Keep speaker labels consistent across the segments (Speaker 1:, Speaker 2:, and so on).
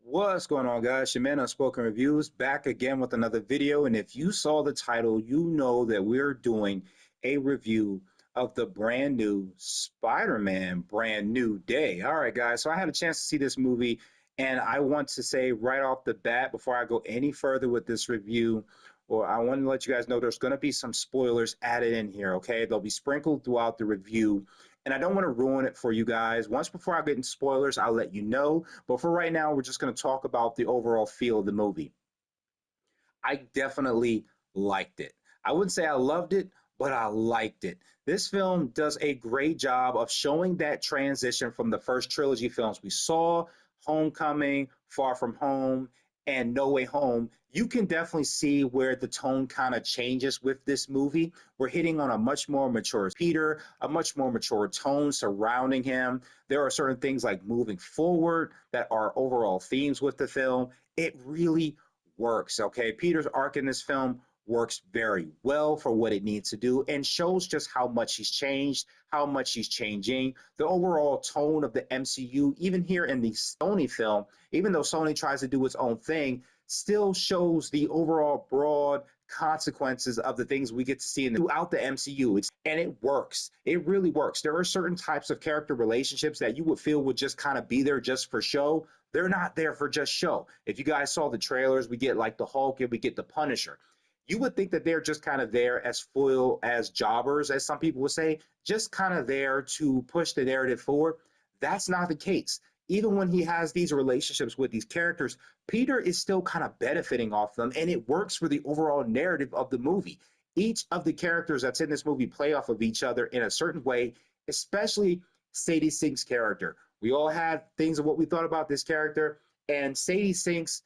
Speaker 1: What's going on, guys? Your man Unspoken Reviews back again with another video. And if you saw the title, you know that we're doing a review of the brand new Spider-Man Brand New Day. All right, guys. So I had a chance to see this movie, and I want to say right off the bat, before I go any further with this review, or I want to let you guys know there's going to be some spoilers added in here, okay? They'll be sprinkled throughout the review, and I don't want to ruin it for you guys. Once before I get into spoilers, I'll let you know. But for right now, we're just going to talk about the overall feel of the movie. I definitely liked it. I wouldn't say I loved it, but I liked it. This film does a great job of showing that transition from the first trilogy films we saw, Homecoming, Far From Home, and No Way Home. You can definitely see where the tone kind of changes with this movie. We're hitting on a much more mature Peter, a much more mature tone surrounding him. There are certain things like moving forward that are overall themes with the film. It really works. Okay, Peter's arc in this film works very well for what it needs to do and shows just how much he's changed, how much he's changing. The overall tone of the MCU, even here in the Sony film, even though Sony tries to do its own thing, still shows the overall broad consequences of the things we get to see throughout the MCU. And it works. It really works. There are certain types of character relationships that you would feel would just kind of be there just for show. They're not there for just show. If you guys saw the trailers, we get like the Hulk and we get the Punisher. You would think that they're just kind of there as foil, as jobbers, as some people would say, just kind of there to push the narrative forward. That's not the case. Even when he has these relationships with these characters, Peter is still kind of benefiting off them, and it works for the overall narrative of the movie. Each of the characters that's in this movie play off of each other in a certain way, especially Sadie Sink's character. We all had things of what we thought about this character, and Sadie Sink's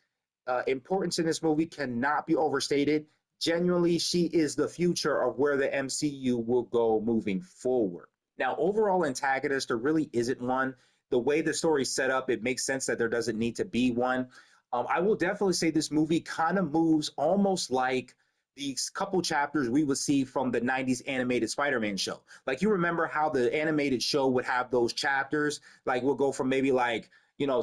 Speaker 1: importance in this movie cannot be overstated. Genuinely, she is the future of where the MCU will go moving forward. Now, overall antagonist, there really isn't one. The way the story's set up, it makes sense that there doesn't need to be one. I will definitely say this movie kind of moves almost like these couple chapters we would see from the 90s animated Spider-Man show. Like, you remember how the animated show would have those chapters? Like, we'll go from maybe like,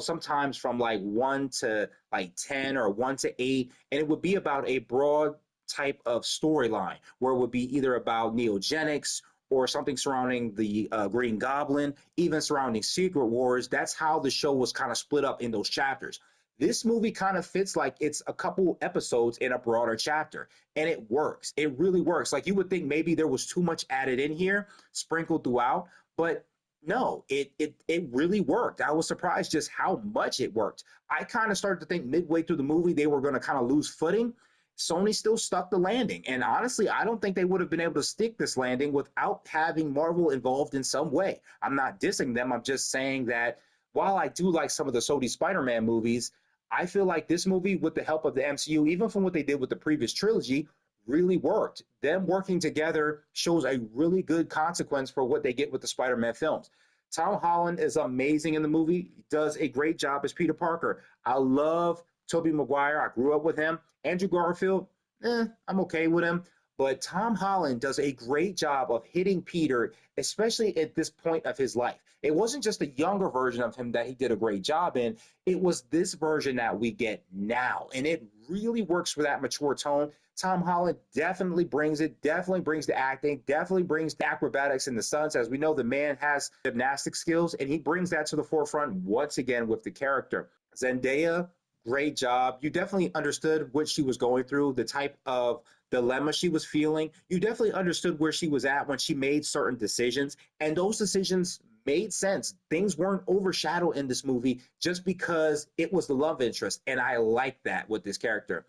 Speaker 1: sometimes from like 1 to like 10 or 1 to 8, and it would be about a broad type of storyline where it would be either about neogenics or something surrounding the Green Goblin, even surrounding Secret Wars. That's how the show was kind of split up in those chapters. This movie kind of fits like it's a couple episodes in a broader chapter, and it works. It really works. Like, you would think maybe there was too much added in here, sprinkled throughout, but no, it really worked. I was surprised just how much it worked. I kind of started to think midway through the movie they were going to kind of lose footing. Sony still stuck the landing. And honestly, I don't think they would have been able to stick this landing without having Marvel involved in some way. I'm not dissing them. I'm just saying that while I do like some of the Sony Spider-Man movies, I feel like this movie, with the help of the MCU, even from what they did with the previous trilogy, really worked. Them working together shows a really good consequence for what they get with the Spider-Man films. Tom Holland is amazing in the movie. He does a great job as Peter Parker. I love Tobey Maguire. I grew up with him. Andrew Garfield, I'm okay with him. But Tom Holland does a great job of hitting Peter, especially at this point of his life. It wasn't just a younger version of him that he did a great job in. It was this version that we get now. And it really works for that mature tone. Tom Holland definitely brings it, definitely brings the acting, definitely brings the acrobatics and the stunts. As we know, the man has gymnastic skills, and he brings that to the forefront once again with the character. Zendaya, great job. You definitely understood what she was going through, the type of dilemma she was feeling. You definitely understood where she was at when she made certain decisions, and those decisions made sense. Things weren't overshadowed in this movie just because it was the love interest, and I like that with this character.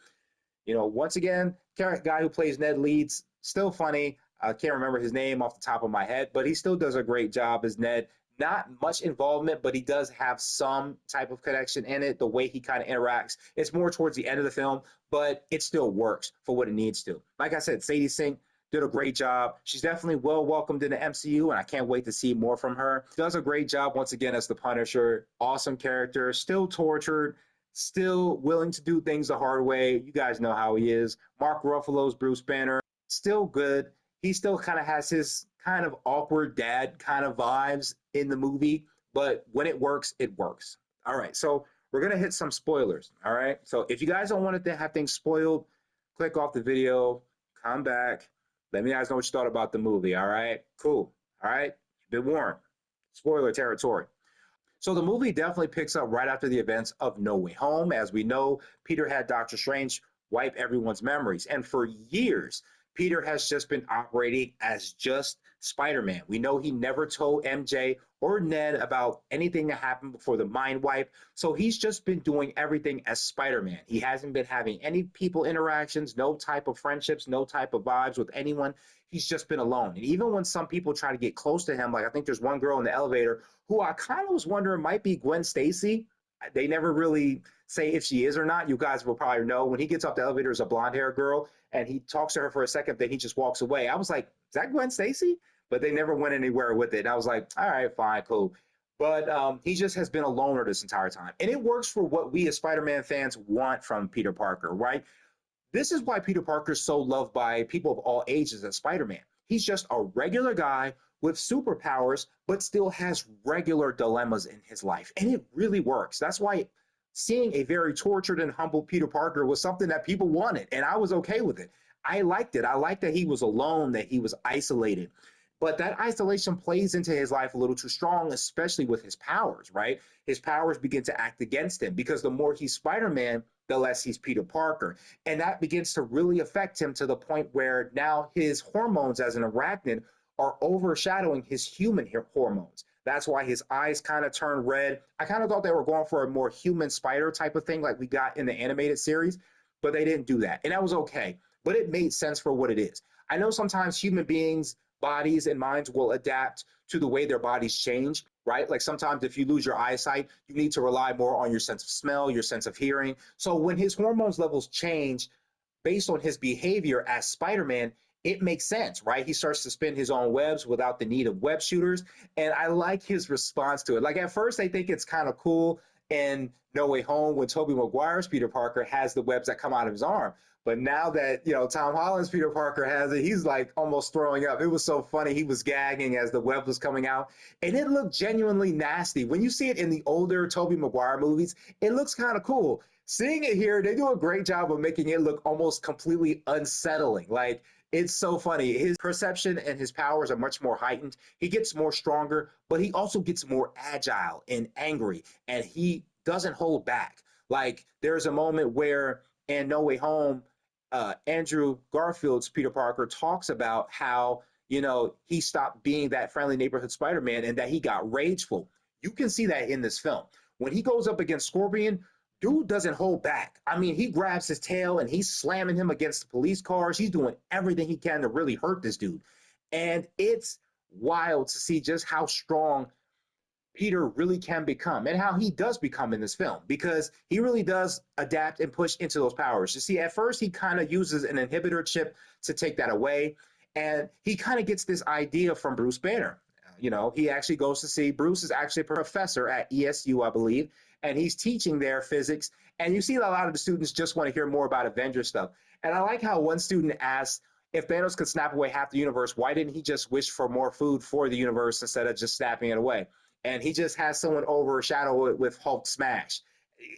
Speaker 1: Once again, guy who plays Ned Leeds, still funny. I can't remember his name off the top of my head, but he still does a great job as Ned. Not much involvement, but he does have some type of connection in it, the way he kind of interacts. It's more towards the end of the film, but it still works for what it needs to. Like I said, Sadie Sink did a great job. She's definitely well welcomed in the MCU, and I can't wait to see more from her. Does a great job once again as the Punisher. Awesome character, still tortured, still willing to do things the hard way. You guys know how he is. Mark Ruffalo's Bruce Banner, still good. He still kind of has his kind of awkward dad kind of vibes in the movie, but when it works, it works. All right, so we're going to hit some spoilers. All right. So if you guys don't want to have things spoiled, click off the video, come back. Let me guys know what you thought about the movie. All right. Cool. All right. You've been warned. Spoiler territory. So the movie definitely picks up right after the events of No Way Home. As we know, Peter had Doctor Strange wipe everyone's memories. And for years, Peter has just been operating as just Spider-Man. We know he never told MJ or Ned about anything that happened before the mind wipe. So he's just been doing everything as Spider-Man. He hasn't been having any people interactions, no type of friendships, no type of vibes with anyone. He's just been alone. And even when some people try to get close to him, like I think there's one girl in the elevator who I kind of was wondering might be Gwen Stacy. They never really say if she is or not. You guys will probably know. When he gets off the elevator, there's a blonde hair girl, and he talks to her for a second, then he just walks away. I was like, is that Gwen Stacy? But they never went anywhere with it. And I was like, all right, fine, cool. But he just has been a loner this entire time. And it works for what we as Spider-Man fans want from Peter Parker, right? This is why Peter Parker is so loved by people of all ages as Spider-Man. He's just a regular guy with superpowers, but still has regular dilemmas in his life. And it really works. That's why seeing a very tortured and humble Peter Parker was something that people wanted. And I was okay with it. I liked it. I liked that he was alone, that he was isolated. But that isolation plays into his life a little too strong, especially with his powers, right? His powers begin to act against him because the more he's Spider-Man, the less he's Peter Parker. And that begins to really affect him to the point where now his hormones as an arachnid are overshadowing his human hormones. That's why his eyes kind of turn red. I kind of thought they were going for a more human spider type of thing like we got in the animated series, but they didn't do that. And that was okay, but it made sense for what it is. I know sometimes human beings, bodies and minds will adapt to the way their bodies change, right? Like sometimes if you lose your eyesight, you need to rely more on your sense of smell, your sense of hearing. So when his hormones levels change based on his behavior as Spider-Man, it makes sense, right? He starts to spin his own webs without the need of web shooters. And I like his response to it. Like at first, I think it's kind of cool in No Way Home when Tobey Maguire's Peter Parker has the webs that come out of his arm. But now that, Tom Holland's Peter Parker has it, he's like almost throwing up. It was so funny. He was gagging as the web was coming out. And it looked genuinely nasty. When you see it in the older Tobey Maguire movies, it looks kind of cool. Seeing it here, they do a great job of making it look almost completely unsettling. Like, it's so funny. His perception and his powers are much more heightened. He gets more stronger, but he also gets more agile and angry, and he doesn't hold back. Like, there's a moment where in No Way Home, Andrew Garfield's Peter Parker talks about how, he stopped being that friendly neighborhood Spider-Man and that he got rageful. You can see that in this film. When he goes up against Scorpion, dude doesn't hold back. I mean, he grabs his tail and he's slamming him against the police cars. He's doing everything he can to really hurt this dude. And it's wild to see just how strong Peter really can become and how he does become in this film because he really does adapt and push into those powers. You see, at first he kind of uses an inhibitor chip to take that away. And he kind of gets this idea from Bruce Banner. He actually goes to see Bruce is actually a professor at ESU, I believe, and he's teaching their physics. And you see a lot of the students just want to hear more about Avengers stuff. And I like how one student asked if Thanos could snap away half the universe, why didn't he just wish for more food for the universe instead of just snapping it away? And he just has someone overshadow it with Hulk smash.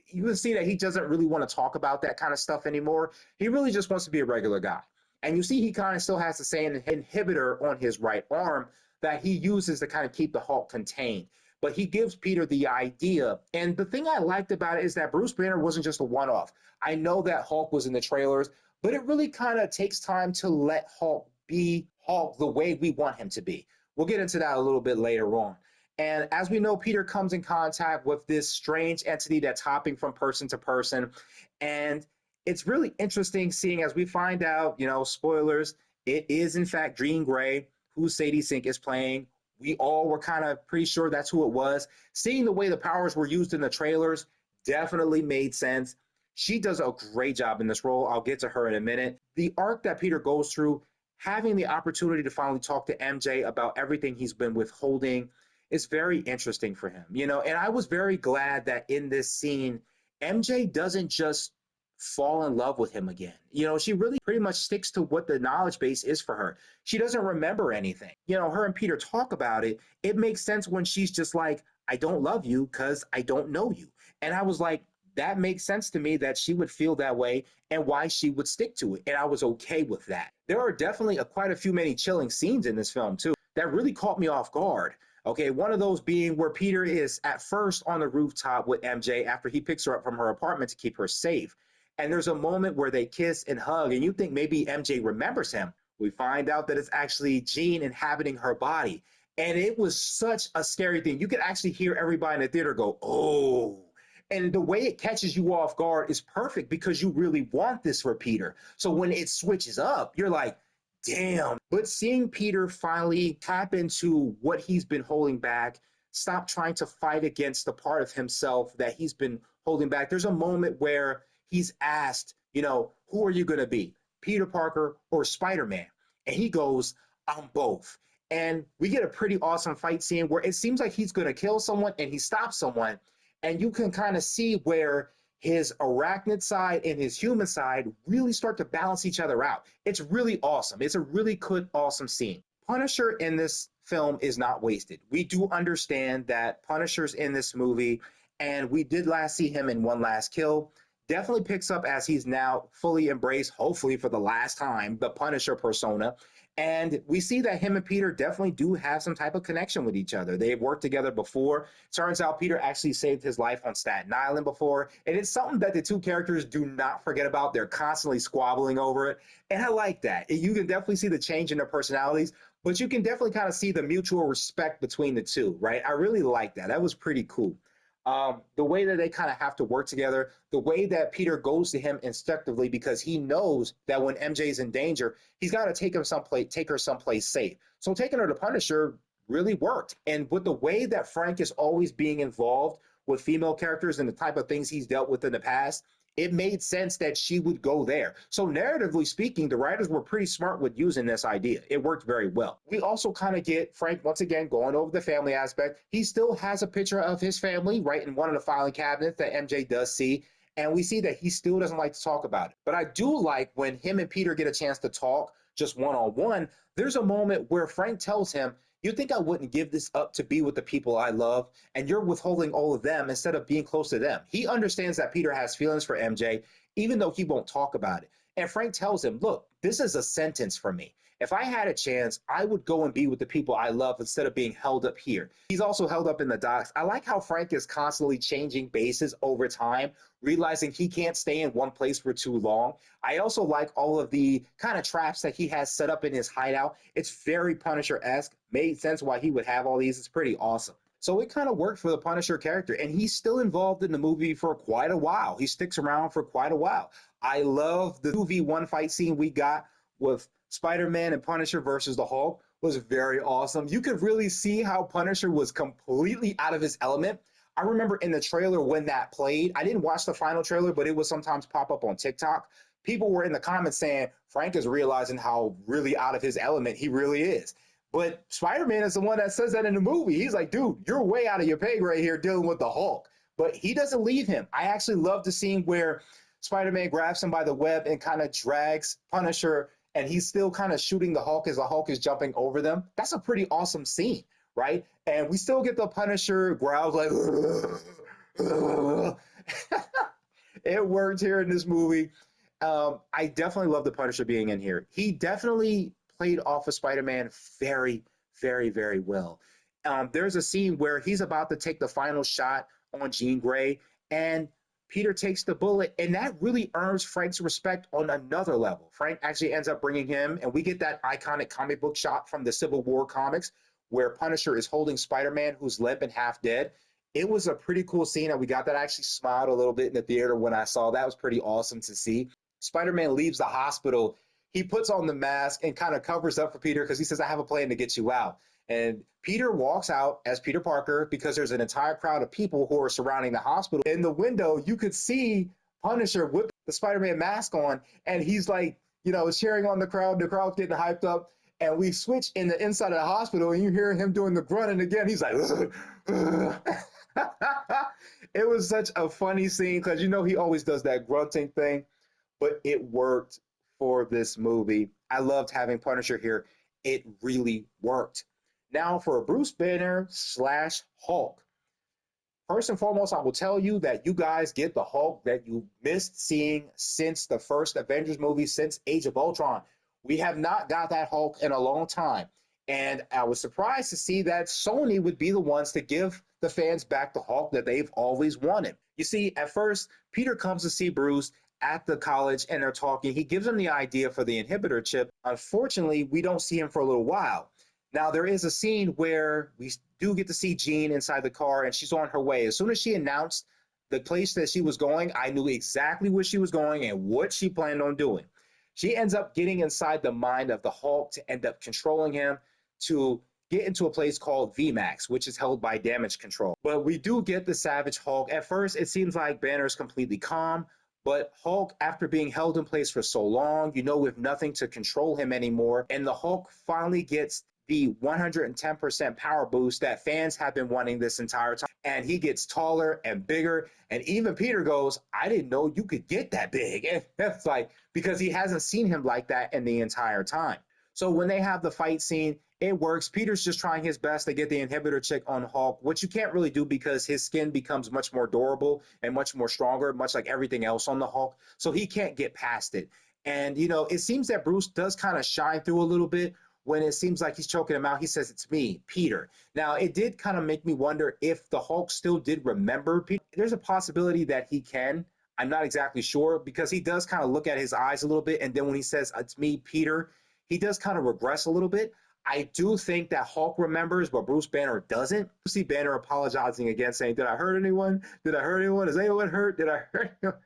Speaker 1: You can see that he doesn't really want to talk about that kind of stuff anymore. He really just wants to be a regular guy. And you see he kind of still has the same inhibitor on his right arm that he uses to kind of keep the Hulk contained. But he gives Peter the idea. And the thing I liked about it is that Bruce Banner wasn't just a one-off. I know that Hulk was in the trailers, but it really kind of takes time to let Hulk be Hulk the way we want him to be. We'll get into that a little bit later on. And as we know, Peter comes in contact with this strange entity that's hopping from person to person. And it's really interesting seeing as we find out, spoilers, it is in fact Jean Grey who Sadie Sink is playing. We all were kind of pretty sure that's who it was. Seeing the way the powers were used in the trailers definitely made sense. She does a great job in this role. I'll get to her in a minute. The arc that Peter goes through, having the opportunity to finally talk to MJ about everything he's been withholding is very interesting for him, and I was very glad that in this scene, MJ doesn't just fall in love with him again. She really pretty much sticks to what the knowledge base is for her. She doesn't remember anything. Her and Peter talk about it. It makes sense when she's just like, I don't love you because I don't know you. And I was like, that makes sense to me that she would feel that way and why she would stick to it. And I was okay with that. There are definitely quite a few many chilling scenes in this film, too, that really caught me off guard. Okay, one of those being where Peter is at first on the rooftop with MJ after he picks her up from her apartment to keep her safe. And there's a moment where they kiss and hug, and you think maybe MJ remembers him. We find out that it's actually Jean inhabiting her body. And it was such a scary thing. You could actually hear everybody in the theater go, oh. And the way it catches you off guard is perfect because you really want this for Peter. So when it switches up, you're like, damn. But seeing Peter finally tap into what he's been holding back, stop trying to fight against the part of himself that he's been holding back. There's a moment where he's asked, who are you going to be, Peter Parker or Spider-Man? And he goes, I'm both. And we get a pretty awesome fight scene where it seems like he's going to kill someone and he stops someone. And you can kind of see where his arachnid side and his human side really start to balance each other out. It's really awesome. It's a really good, awesome scene. Punisher in this film is not wasted. We do understand that Punisher's in this movie, and we did last see him in One Last Kill. Definitely picks up as he's now fully embraced, hopefully for the last time, the Punisher persona. And we see that him and Peter definitely do have some type of connection with each other. They've worked together before. Turns out Peter actually saved his life on Staten Island before. And it's something that the two characters do not forget about. They're constantly squabbling over it. And I like that. You can definitely see the change in their personalities, but you can definitely kind of see the mutual respect between the two, right? I really like that. That was pretty cool. The way that they kind of have to work together, the way that Peter goes to him instinctively because he knows that when MJ's in danger, he's got to take her someplace safe. So taking her to Punisher really worked. And with the way that Frank is always being involved with female characters and the type of things he's dealt with in the past, it made sense that she would go there. So narratively speaking, the writers were pretty smart with using this idea. It worked very well. We also kind of get Frank, once again, going over the family aspect. He still has a picture of his family right in one of the filing cabinets that MJ does see. And we see that he still doesn't like to talk about it. But I do like when him and Peter get a chance to talk just one-on-one, there's a moment where Frank tells him, you think I wouldn't give this up to be with the people I love, and you're withholding all of them instead of being close to them. He understands that Peter has feelings for MJ, even though he won't talk about it. And Frank tells him, look, this is a sentence for me. If I had a chance, I would go and be with the people I love instead of being held up here. He's also held up in the docks. I like how Frank is constantly changing bases over time, realizing he can't stay in one place for too long. I also like all of the kind of traps that he has set up in his hideout. It's very Punisher-esque. Made sense why he would have all these. It's pretty awesome. So it kind of worked for the Punisher character, and he's still involved in the movie for quite a while. He sticks around for quite a while. I love the 2v1 fight scene we got with Spider-Man and Punisher versus the Hulk was very awesome. You could really see how Punisher was completely out of his element. I remember in the trailer when that played, I didn't watch the final trailer, but it would sometimes pop up on TikTok. People were in the comments saying Frank is realizing how really out of his element he really is. But Spider-Man is the one that says that in the movie. He's like, dude, you're way out of your pay grade here dealing with the Hulk. But he doesn't leave him. I actually love the scene where Spider-Man grabs him by the web and kind of drags Punisher, and he's still kind of shooting the Hulk as the Hulk is jumping over them. That's a pretty awesome scene, right? And we still get the Punisher growls like, it worked here in this movie. I definitely love the Punisher being in here. He definitely played off of Spider-Man very, very, very well. There's a scene where he's about to take the final shot on Jean Grey, and Peter takes the bullet, and that really earns Frank's respect on another level. Frank actually ends up bringing him, and we get that iconic comic book shot from the Civil War comics where Punisher is holding Spider-Man, who's limp and half dead. It was a pretty cool scene, and we got that. I actually smiled a little bit in the theater when I saw that. It was pretty awesome to see. Spider-Man leaves the hospital. He puts on the mask and kind of covers up for Peter because he says, I have a plan to get you out. And Peter walks out as Peter Parker because there's an entire crowd of people who are surrounding the hospital. In the window, you could see Punisher with the Spider-Man mask on, and he's like, cheering on the crowd. The crowd's getting hyped up. And we switch in the inside of the hospital, and you hear him doing the grunt. And again, he's like, it was such a funny scene because, he always does that grunting thing, but it worked for this movie. I loved having Punisher here. It really worked. Now for Bruce Banner / Hulk. First and foremost, I will tell you that you guys get the Hulk that you missed seeing since the first Avengers movie, since Age of Ultron. We have not got that Hulk in a long time. And I was surprised to see that Sony would be the ones to give the fans back the Hulk that they've always wanted. You see, at first, Peter comes to see Bruce at the college and they're talking. He gives him the idea for the inhibitor chip. Unfortunately, we don't see him for a little while. Now, there is a scene where we do get to see Jean inside the car and she's on her way. As soon as she announced the place that she was going, I knew exactly where she was going and what she planned on doing. She ends up getting inside the mind of the Hulk to end up controlling him to get into a place called VMAX, which is held by Damage Control. But we do get the Savage Hulk. At first, it seems like Banner is completely calm, but Hulk, after being held in place for so long, with nothing to control him anymore, and the Hulk finally gets the 110% power boost that fans have been wanting this entire time. And he gets taller and bigger. And even Peter goes, I didn't know you could get that big. And that's like, because he hasn't seen him like that in the entire time. So when they have the fight scene, it works. Peter's just trying his best to get the inhibitor chick on Hulk, which you can't really do because his skin becomes much more durable and much more stronger, much like everything else on the Hulk. So he can't get past it. And, it seems that Bruce does kind of shine through a little bit when it seems like he's choking him out. He says, it's me, Peter. Now, it did kind of make me wonder if the Hulk still did remember Peter. There's a possibility that he can. I'm not exactly sure because he does kind of look at his eyes a little bit. And then when he says, it's me, Peter, he does kind of regress a little bit. I do think that Hulk remembers, but Bruce Banner doesn't. You see Banner apologizing again, saying, did I hurt anyone? Did I hurt anyone? Is anyone hurt? Did I hurt anyone?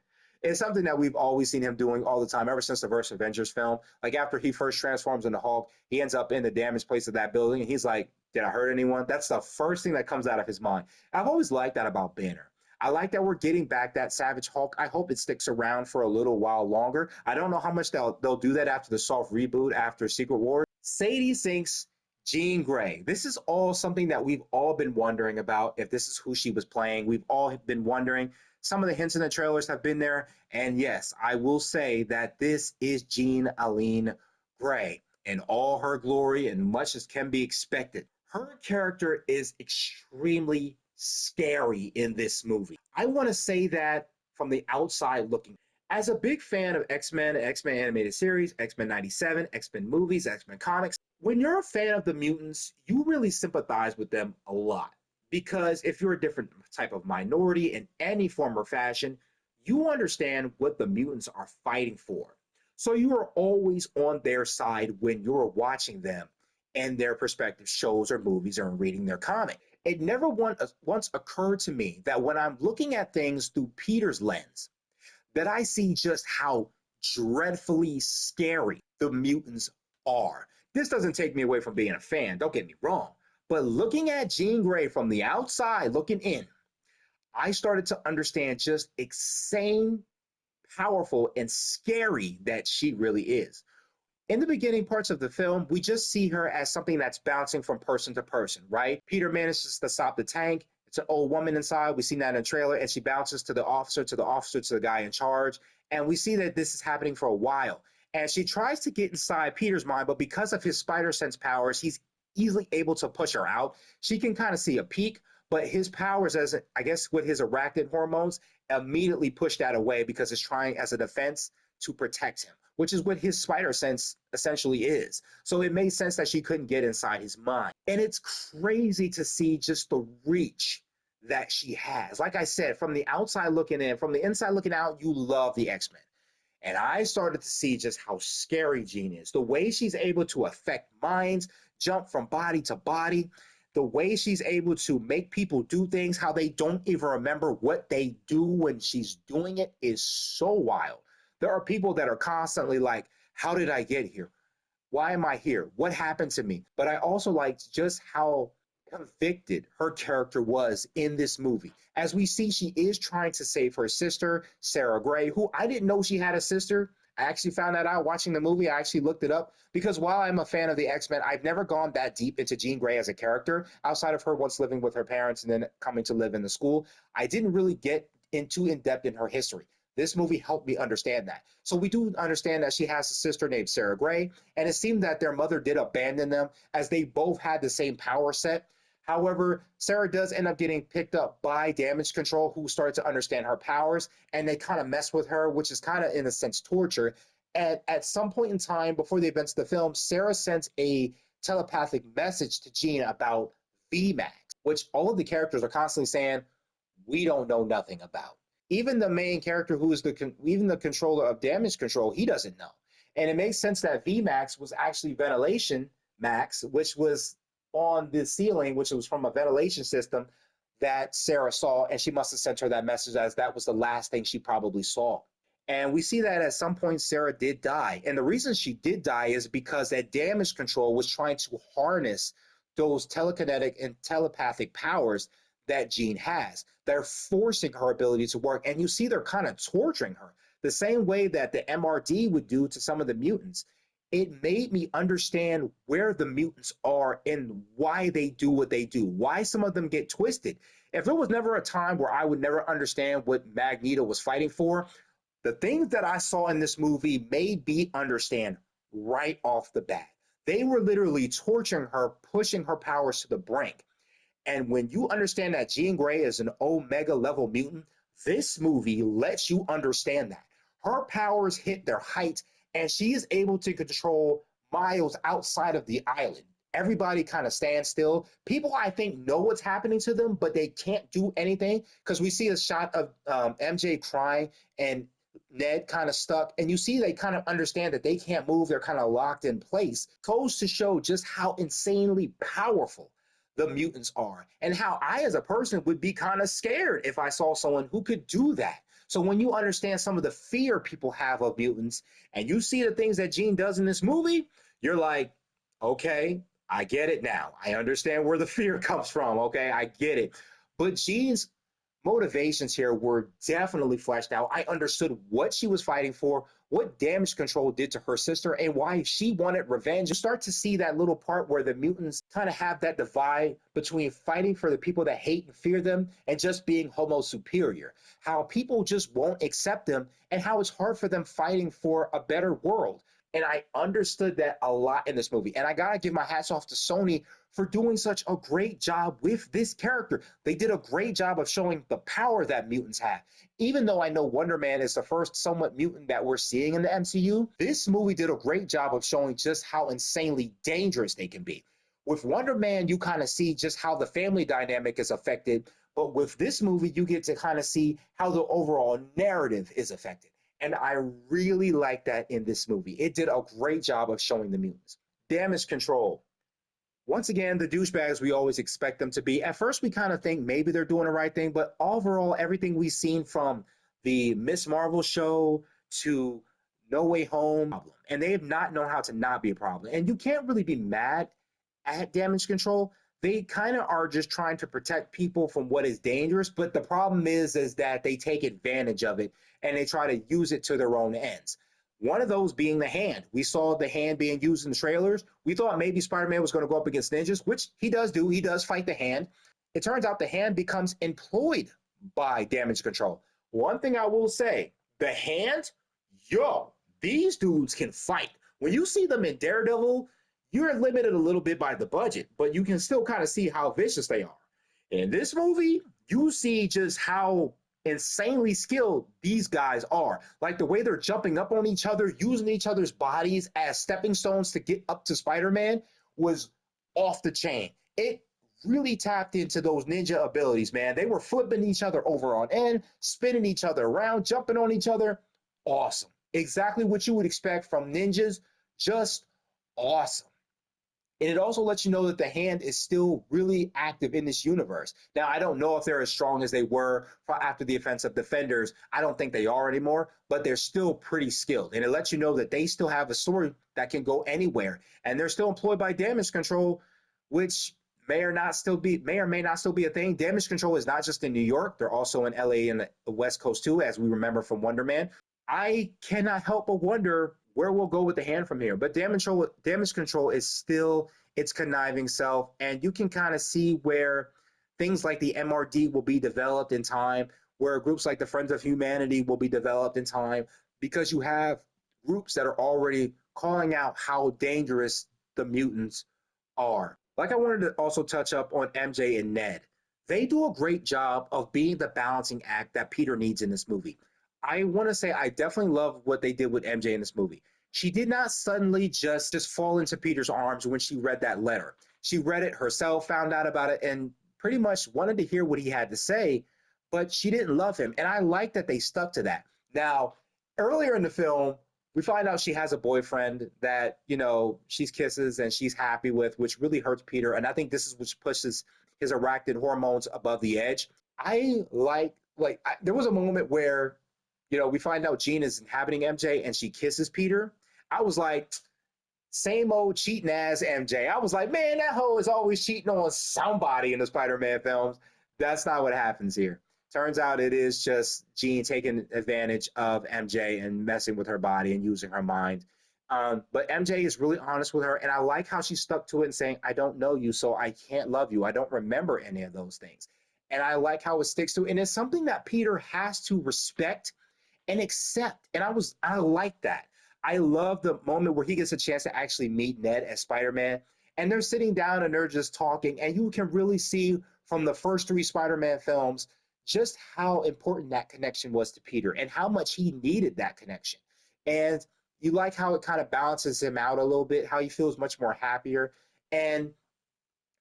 Speaker 1: It's something that we've always seen him doing all the time, ever since the first Avengers film. Like after he first transforms into Hulk, he ends up in the damaged place of that building, and he's like, did I hurt anyone? That's the first thing that comes out of his mind. I've always liked that about Banner. I like that we're getting back that Savage Hulk. I hope it sticks around for a little while longer. I don't know how much they'll do that after the soft reboot, after Secret Wars. Sadie Sink's Jean Grey. This is all something that we've all been wondering about, if this is who she was playing. We've all been wondering. Some of the hints in the trailers have been there. And yes, I will say that this is Jean Aline Grey in all her glory and much as can be expected. Her character is extremely scary in this movie. I want to say that from the outside looking. As a big fan of X-Men, X-Men animated series, X-Men 97, X-Men movies, X-Men comics, when you're a fan of the mutants, you really sympathize with them a lot. Because if you're a different type of minority in any form or fashion, you understand what the mutants are fighting for. So you are always on their side when you're watching them and their perspective shows or movies or reading their comic. It never once occurred to me that when I'm looking at things through Peter's lens, that I see just how dreadfully scary the mutants are. This doesn't take me away from being a fan, don't get me wrong. But looking at Jean Grey from the outside, looking in, I started to understand just insane, powerful, and scary that she really is. In the beginning parts of the film, we just see her as something that's bouncing from person to person, right? Peter manages to stop the tank. It's an old woman inside. We see that in the trailer, and she bounces to the officer, to the guy in charge. And we see that this is happening for a while. And she tries to get inside Peter's mind, but because of his spider sense powers, he's easily able to push her out. She can kind of see a peek, but his powers, as I guess with his arachnid hormones, immediately push that away because it's trying as a defense to protect him, which is what his spider sense essentially is. So it made sense that she couldn't get inside his mind. And it's crazy to see just the reach that she has. Like I said, from the outside looking in, from the inside looking out, you love the X-Men. And I started to see just how scary Jean is. The way she's able to affect minds, jump from body to body, the way she's able to make people do things, how they don't even remember what they do when she's doing it is so wild. There are people that are constantly like, how did I get here? Why am I here? What happened to me? But I also liked just how convicted her character was in this movie. As we see, she is trying to save her sister, Sarah Grey, who I didn't know she had a sister. I actually found that out watching the movie. I actually looked it up because while I'm a fan of the X-Men, I've never gone that deep into Jean Grey as a character outside of her once living with her parents and then coming to live in the school. I didn't really get into in depth in her history. This movie helped me understand that. So we do understand that she has a sister named Sarah Grey, and it seemed that their mother did abandon them as they both had the same power set. However, Sarah does end up getting picked up by Damage Control, who started to understand her powers, and they kind of mess with her, which is kind of, in a sense, torture. And at some point in time before the events of the film, Sarah sends a telepathic message to Jean about VMAX, which all of the characters are constantly saying, we don't know nothing about. Even the main character, who is even the controller of Damage Control, he doesn't know. And it makes sense that VMAX was actually ventilation max, which was on the ceiling, which was from a ventilation system that Sarah saw, and she must have sent her that message as that was the last thing she probably saw. And we see that at some point Sarah did die. And the reason she did die is because that Damage Control was trying to harness those telekinetic and telepathic powers that Jean has. They're forcing her ability to work. And you see they're kind of torturing her the same way that the MRD would do to some of the mutants. It made me understand where the mutants are and why they do what they do, why some of them get twisted. If there was never a time where I would never understand what Magneto was fighting for, the things that I saw in this movie made me understand right off the bat. They were literally torturing her, pushing her powers to the brink. And when you understand that Jean Grey is an Omega level mutant, this movie lets you understand that. Her powers hit their height, and she is able to control miles outside of the island. Everybody kind of stands still. People, I think, know what's happening to them, but they can't do anything because we see a shot of MJ crying and Ned kind of stuck, and you see they kind of understand that they can't move. They're kind of locked in place. Goes to show just how insanely powerful the mutants are, and how I, as a person, would be kind of scared if I saw someone who could do that. So when you understand some of the fear people have of mutants, and you see the things that Jean does in this movie, you're like, okay, I get it now. I understand where the fear comes from. Okay, I get it. But Jean's motivations here were definitely fleshed out. I understood what she was fighting for, what Damage Control did to her sister, and why she wanted revenge. You start to see that little part where the mutants kind of have that divide between fighting for the people that hate and fear them and just being homo superior. How people just won't accept them, and how it's hard for them fighting for a better world. And I understood that a lot in this movie. And I gotta give my hats off to Sony for doing such a great job with this character. They did a great job of showing the power that mutants have. Even though I know Wonder Man is the first somewhat mutant that we're seeing in the MCU, this movie did a great job of showing just how insanely dangerous they can be. With Wonder Man, you kind of see just how the family dynamic is affected. But with this movie, you get to kind of see how the overall narrative is affected. And I really like that in this movie. It did a great job of showing the mutants. Damage Control. Once again, the douchebags we always expect them to be. At first, we kind of think maybe they're doing the right thing, but overall, everything we've seen from the Miss Marvel show to No Way Home, and they have not known how to not be a problem. And you can't really be mad at Damage Control. They kind of are just trying to protect people from what is dangerous, but the problem is that they take advantage of it and they try to use it to their own ends. One of those being the hand. We saw the hand being used in the trailers. We thought maybe Spider-Man was going to go up against ninjas, which he does do. He does fight the hand. It turns out the hand becomes employed by Damage Control. One thing I will say, the hand, yo, these dudes can fight. When you see them in Daredevil, you're limited a little bit by the budget, but you can still kind of see how vicious they are. In this movie, you see just how insanely skilled these guys are. Like the way they're jumping up on each other, using each other's bodies as stepping stones to get up to Spider-Man was off the chain. It really tapped into those ninja abilities, man. They were flipping each other over on end, spinning each other around, jumping on each other. Awesome. Exactly what you would expect from ninjas. Just awesome. And it also lets you know that the hand is still really active in this universe. Now, I don't know if they're as strong as they were after the offense of Defenders. I don't think they are anymore, but they're still pretty skilled. And it lets you know that they still have a story that can go anywhere. And they're still employed by Damage Control, which may or may not still be a thing. Damage Control is not just in New York. They're also in LA and the West Coast too, as we remember from Wonder Man. I cannot help but wonder where we'll go with the hand from here. But Damage Control is still its conniving self, and you can kind of see where things like the MRD will be developed in time, where groups like the Friends of Humanity will be developed in time, because you have groups that are already calling out how dangerous the mutants are. Like I wanted to also touch up on MJ and Ned. They do a great job of being the balancing act that Peter needs in this movie. I want to say I definitely love what they did with MJ in this movie. She did not suddenly just fall into Peter's arms when she read that letter. She read it herself, found out about it, and pretty much wanted to hear what he had to say, but she didn't love him. And I like that they stuck to that. Now, earlier in the film, we find out she has a boyfriend that she's kisses and she's happy with, which really hurts Peter. And I think this is which pushes his arachnid hormones above the edge. I there was a moment where we find out Jean is inhabiting MJ and she kisses Peter. I was like, same old cheating ass MJ. I was like, man, that hoe is always cheating on somebody in the Spider-Man films. That's not what happens here. Turns out it is just Jean taking advantage of MJ and messing with her body and using her mind. But MJ is really honest with her, and I like how she stuck to it and saying, I don't know you, so I can't love you. I don't remember any of those things. And I like how it sticks to it. And it's something that Peter has to respect and accept. And I like that. I love the moment where he gets a chance to actually meet Ned as Spider-Man. And they're sitting down and they're just talking. And you can really see from the first three Spider-Man films just how important that connection was to Peter and how much he needed that connection. And you like how it kind of balances him out a little bit, how he feels much more happier. And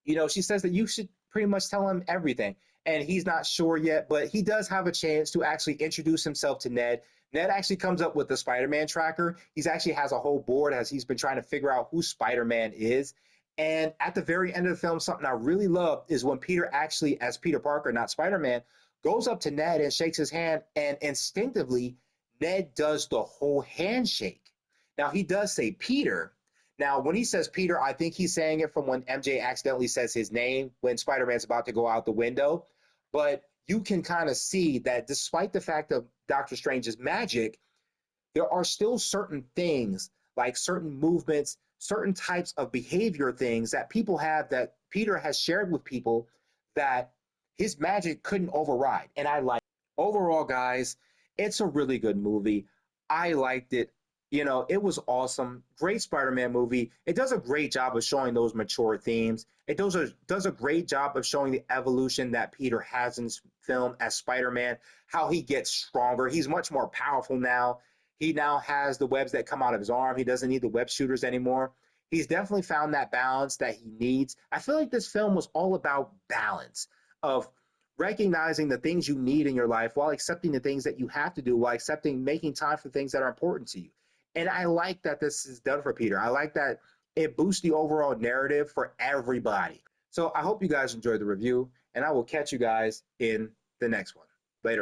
Speaker 1: she says that you should pretty much tell him everything. And he's not sure yet, but he does have a chance to actually introduce himself to Ned. Ned actually comes up with the Spider-Man tracker. He's actually has a whole board as he's been trying to figure out who Spider-Man is. And at the very end of the film, something I really love is when Peter actually, as Peter Parker, not Spider-Man, goes up to Ned and shakes his hand, and instinctively, Ned does the whole handshake. Now, he does say Peter. Now, when he says Peter, I think he's saying it from when MJ accidentally says his name when Spider-Man's about to go out the window. But you can kind of see that despite the fact of Doctor Strange's magic, there are still certain things, like certain movements, certain types of behavior things that people have that Peter has shared with people that his magic couldn't override. And I like overall, guys, it's a really good movie. I liked it. It was awesome. Great Spider-Man movie. It does a great job of showing those mature themes. It does a great job of showing the evolution that Peter has in film as Spider-Man, how he gets stronger. He's much more powerful now. He now has the webs that come out of his arm. He doesn't need the web shooters anymore. He's definitely found that balance that he needs. I feel like this film was all about balance of recognizing the things you need in your life while accepting the things that you have to do, while accepting making time for things that are important to you. And I like that this is done for Peter. I like that it boosts the overall narrative for everybody. So I hope you guys enjoyed the review, and I will catch you guys in the next one.